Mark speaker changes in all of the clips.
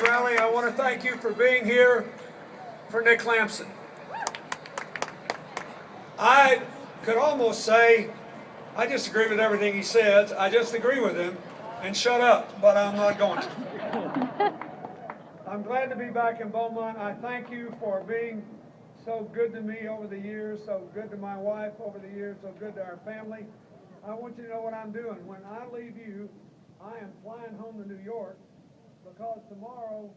Speaker 1: rally. I want to thank you for being here for Nick Lampson. I could almost say I disagree with everything he says. I just agree with him and shut up, but I'm not going to. I'm glad to be back in Beaumont. I thank you for being so good to me over the years, so good to my wife over the years, so good to our family. I want you to know what I'm doing. When I leave you, I am flying home to New York because tomorrow,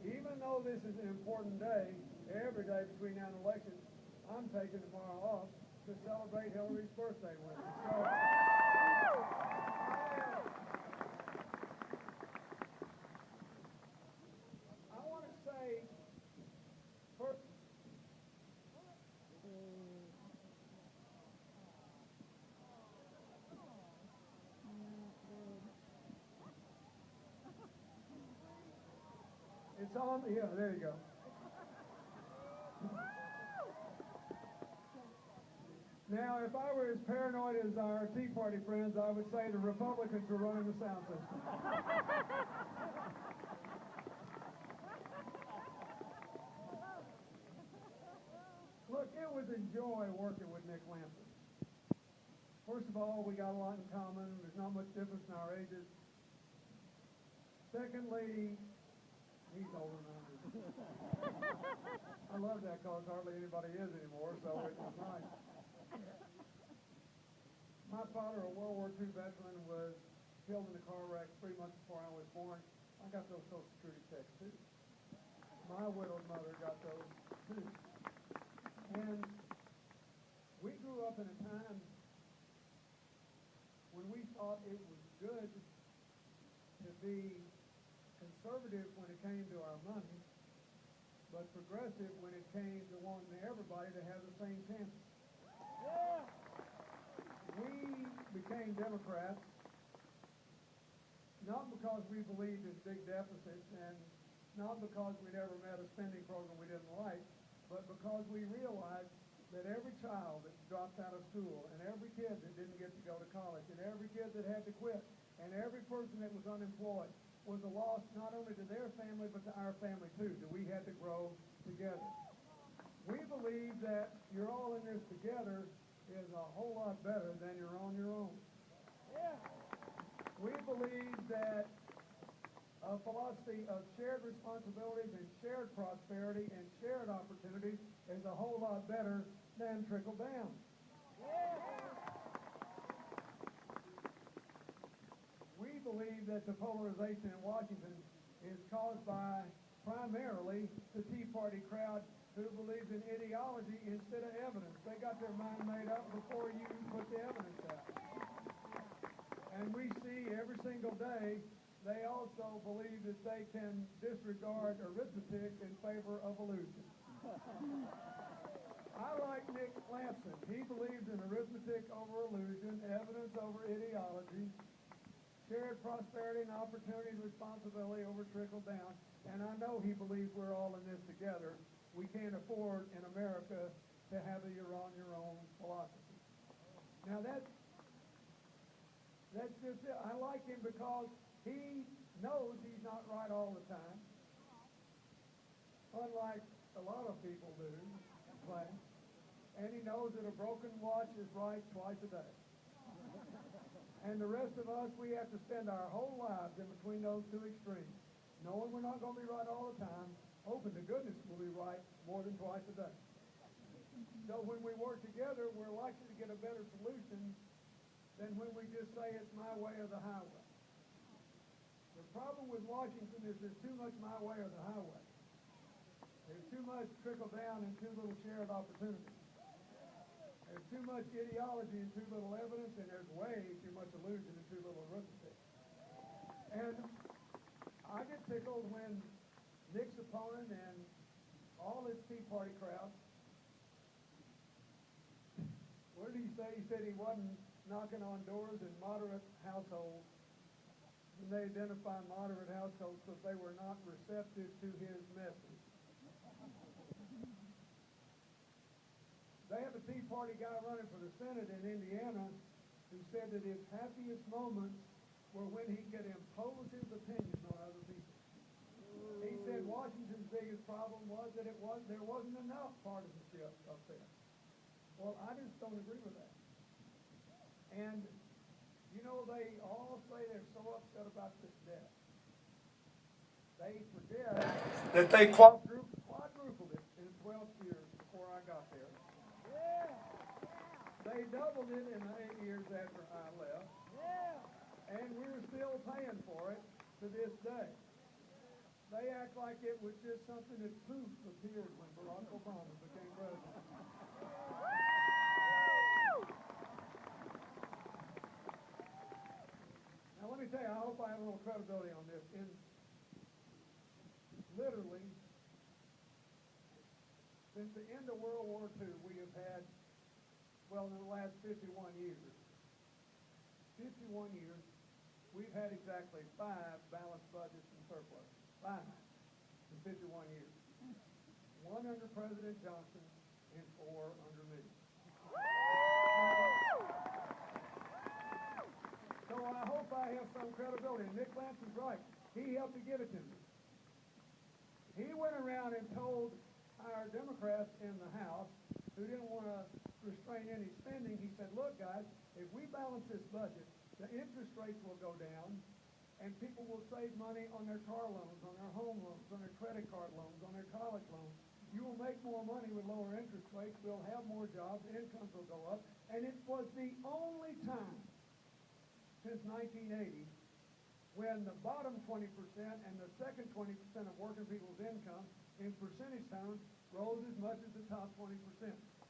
Speaker 1: even though this is an important day, every day between now and elections, I'm taking tomorrow off to celebrate Hillary's birthday with her. So, I want to say, first, it's on, yeah, there you go. Now, if I were as paranoid as our Tea Party friends, I would say the Republicans were running the sound system. Look, it was a joy working with Nick Lampson. First of all, we got a lot in common. There's not much difference in our ages. Secondly, he's older than I am. I love that because hardly anybody is anymore, so it was nice. My father, a World War II veteran, was killed in a car wreck 3 months before I was born. I got those Social Security checks too. My widowed mother got those too. And we grew up in a time when we thought it was good to be conservative when it came to our money, but progressive when it came to wanting everybody to have the same chances. Yeah. We became Democrats not because we believed in big deficits and not because we never met a spending program we didn't like, but because we realized that every child that dropped out of school and every kid that didn't get to go to college and every kid that had to quit and every person that was unemployed was a loss not only to their family but to our family too, that we had to grow together. We believe that you're all in this together is a whole lot better than you're on your own. Yeah. We believe that a philosophy of shared responsibilities and shared prosperity and shared opportunities is a whole lot better than trickle down. Yeah. We believe that the polarization in Washington is caused by primarily the Tea Party crowd who believes in ideology instead of evidence. They got their mind made up before you put the evidence out. And we see every single day they also believe that they can disregard arithmetic in favor of illusion. I like Nick Lampson. He believes in arithmetic over illusion, evidence over ideology, shared prosperity and opportunity and responsibility over trickle down. And I know he believes we're all in this together. We can't afford in America to have a you're on your own philosophy. Now that's just it. I like him because he knows he's not right all the time, unlike a lot of people do. And he knows that a broken watch is right twice a day. And the rest of us, we have to spend our whole lives in between those two extremes, knowing we're not going to be right all the time, hoping to goodness we'll be right more than twice a day. So when we work together, we're likely to get a better solution than when we just say it's my way or the highway. The problem with Washington is there's too much my way or the highway. There's too much trickle down and too little shared opportunity. There's too much ideology and too little evidence, and there's way too much illusion and too little arithmetic. And I get tickled when Nick's opponent and all his Tea Party crowd, what did he say? He said he wasn't knocking on doors in moderate households. And they identify moderate households because they were not receptive to his message. They have a Tea Party guy running for the Senate in Indiana who said that his happiest moments were when he could impose his opinion on other people. He said Washington's biggest problem was that there wasn't enough partisanship up there. Well, I just don't agree with that. And, you know, they all say they're so upset about this debt. They forget that they quadrupled it in 12 years before I got there. They doubled it in the 8 years after I left. And we're still paying for it to this day. They act like it was just something that poof appeared when Barack Obama became president. Now let me tell you, I hope I have a little credibility on this. In literally, since the end of World War II, we have had, well, in the last 51 years, we've had exactly 5 balanced budgets and surplus. 5 in 51 years. 1 under President Johnson and 4 under me. So I hope I have some credibility. And Nick Lampson's right. He helped to give it to me. He went around and told our Democrats in the House who didn't want to restrain any spending, he said, look guys, if we balance this budget, the interest rates will go down, and people will save money on their car loans, on their home loans, on their credit card loans, on their college loans. You will make more money with lower interest rates. We'll have more jobs. Incomes will go up. And it was the only time since 1980 when the bottom 20% and the second 20% of working people's income in percentage terms rose as much as the top 20%.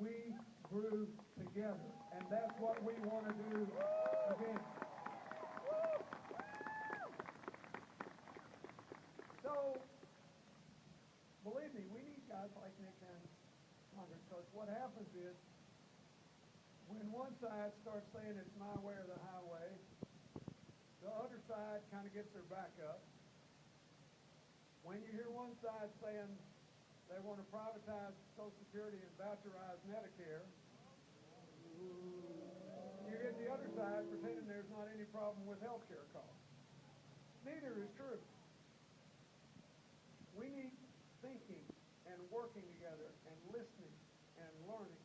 Speaker 1: We grew together, and that's what we want to do again. So, believe me, we need guys like Nick in Congress, because what happens is, when one side starts saying it's my way or the highway, the other side kind of gets their back up. When you hear one side saying they want to privatize Social Security and voucherize Medicare, you get the other side pretending there's not any problem with health care costs. Neither is true. We need thinking and working together and listening and learning.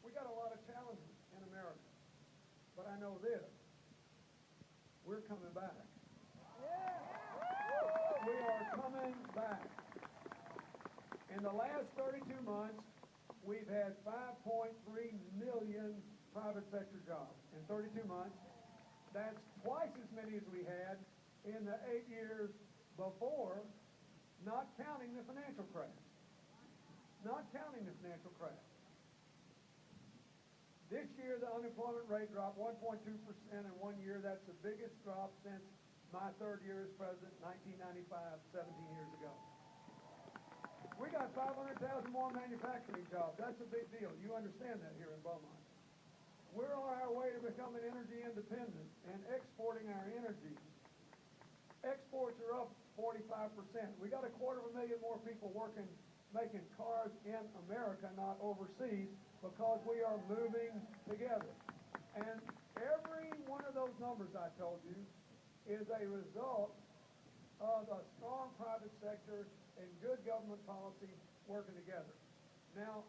Speaker 1: We got a lot of challenges in America, but I know this: we're coming back. We are coming back. In the last 32 months, we've had 5.3 million private sector jobs. In 32 months, that's twice as many as we had in the 8 years before, not counting the financial crash. Not counting the financial crash. This year, the unemployment rate dropped 1.2% in 1 year. That's the biggest drop since my 3rd year as president, 1995, 17 years ago. We got 500,000 more manufacturing jobs. That's a big deal. You understand that here in Beaumont. We're on our way to becoming energy independent and exporting our energy. Exports are up 45%. We got 250,000 more people working, making cars in America, not overseas, because we are moving together. And every one of those numbers I told you is a result of a strong private sector and good government policy working together. Now,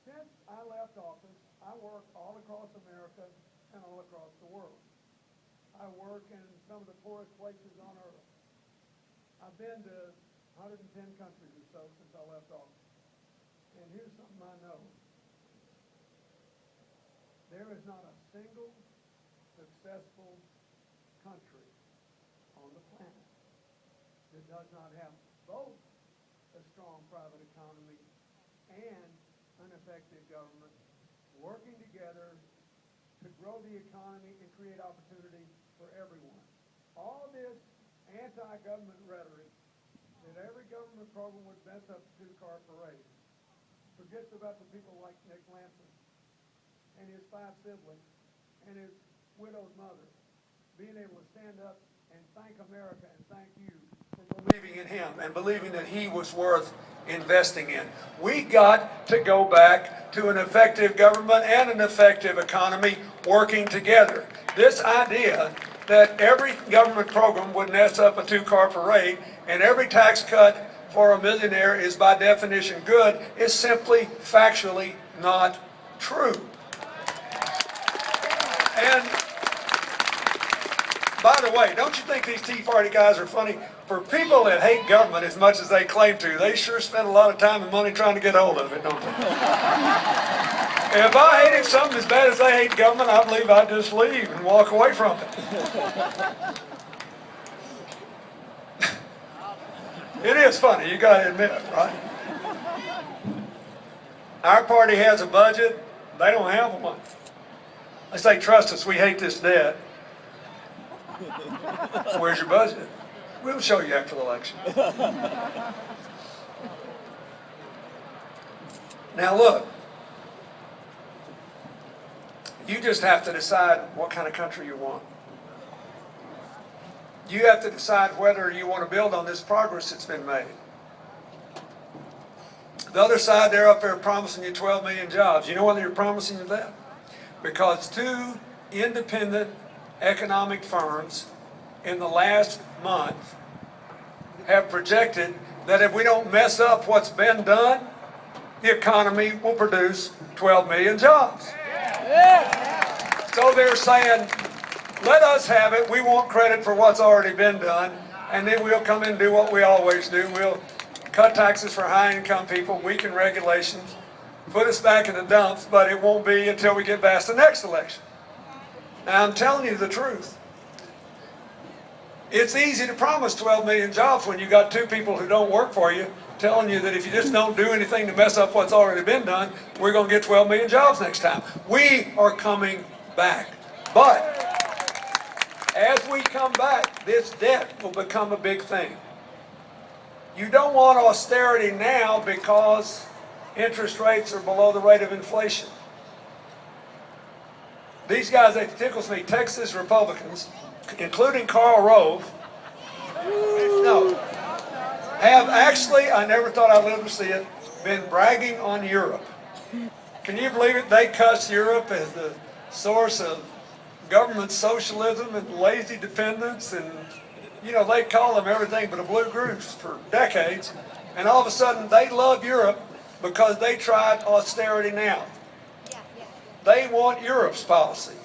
Speaker 1: since I left office, I work all across America and all across the world. I work in some of the poorest places on earth. I've been to 110 countries or so since I left office. And here's something I know. There is not a single successful country on the planet that does not have both a strong private economy and an effective government working together to grow the economy and create opportunity for everyone. All this anti-government rhetoric that every government program would mess up the 2-car parade forgets about the people like Nick Lampson and his 5 siblings and his widowed mother being able to stand up and thank America and thank you for believing in him and believing that he was worth investing in. We got to go back to an effective government and an effective economy working together. This idea
Speaker 2: that every government program would mess up a two-car parade, and every tax cut for a millionaire is by definition good, is simply factually not true. And by the way, don't you think these Tea Party guys are funny? For people that hate government as much as they claim to, they sure spend a lot of time and money trying to get hold of it, don't they? If I hated something as bad as they hate government, I believe I'd just leave and walk away from it. It is funny, you got to admit it, right? Our party has a budget, they don't have one. They say, trust us, we hate this debt. Where's your budget? We'll show you after the election. Now look, you just have to decide what kind of country you want. You have to decide whether you want to build on this progress that's been made. The other side, they're up there promising you 12 million jobs. You know why they're promising you that? Because two independent economic firms in the last month have projected that if we don't mess up what's been done, the economy will produce 12 million jobs. So they're saying, let us have it. We want credit for what's already been done, and then we'll come in and do what we always do. We'll cut taxes for high-income people, weaken regulations, put us back in the dumps, but it won't be until we get past the next election. Now, I'm telling you the truth. It's easy to promise 12 million jobs when you got two people who don't work for you telling you that if you just don't do anything to mess up what's already been done, we're going to get 12 million jobs next time. We are coming back. But as we come back, this debt will become a big thing. You don't want austerity now because interest rates are below the rate of inflation. These guys, it tickles me, Texas Republicans, including Karl Rove, have actually, I never thought I'd live to see it, been bragging on Europe. Can you believe it? They cuss Europe as the source of government socialism and lazy dependence, and you know, they call them everything but a blue goose for decades, and all of a sudden they love Europe because they tried austerity now. They want Europe's policy.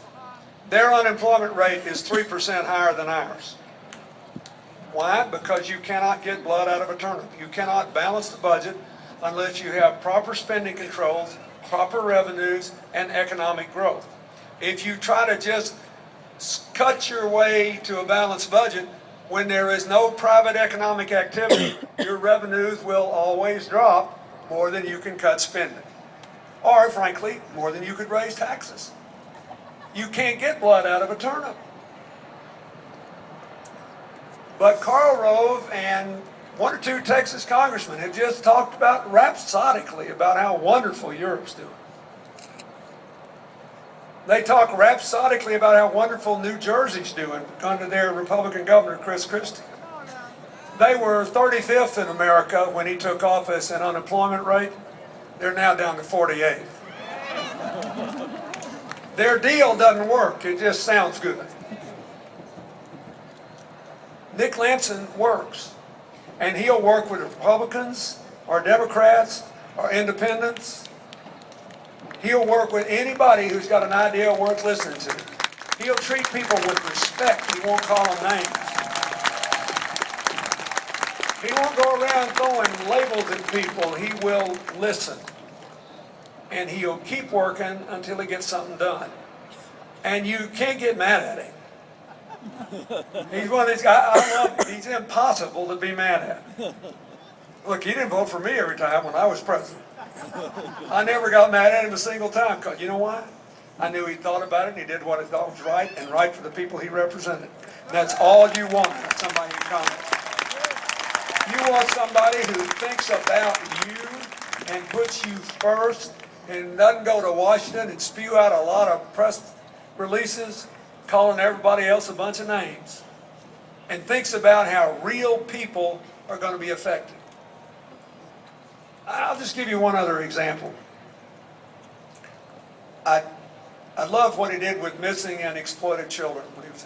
Speaker 2: Their unemployment rate is 3% higher than ours. Why? Because you cannot get blood out of a turnip. You cannot balance the budget unless you have proper spending controls, proper revenues, and economic growth. If you try to just cut your way to a balanced budget, when there is no private economic activity, your revenues will always drop more than you can cut spending. Or, frankly, more than you could raise taxes. You can't get blood out of a turnip. But Karl Rove and one or two Texas congressmen have just talked about rhapsodically about how wonderful Europe's doing. They talk rhapsodically about how wonderful New Jersey's doing under their Republican governor, Chris Christie. They were 35th in America when he took office in unemployment rate. They're now down to 48th. Their deal doesn't work. It just sounds good. Nick Lampson works, and he'll work with Republicans or Democrats or independents. He'll work with anybody who's got an idea worth listening to. He'll treat people with respect. He won't call them names. He won't go around throwing labels at people. He will listen. And he'll keep working until he gets something done. And you can't get mad at him. He's one of these guys, I love him. He's impossible to be mad at. Look, he didn't vote for me every time when I was president. I never got mad at him a single time, because you know why? I knew he thought about it and he did what he thought was right and right for the people he represented. And that's all you want from somebody in Congress. You want somebody who thinks about you and puts you first and doesn't go to Washington and spew out a lot of press releases calling everybody else a bunch of names, and thinks about how real people are going to be affected. I'll just give you one other example. I love what he did with missing and exploited children when he was in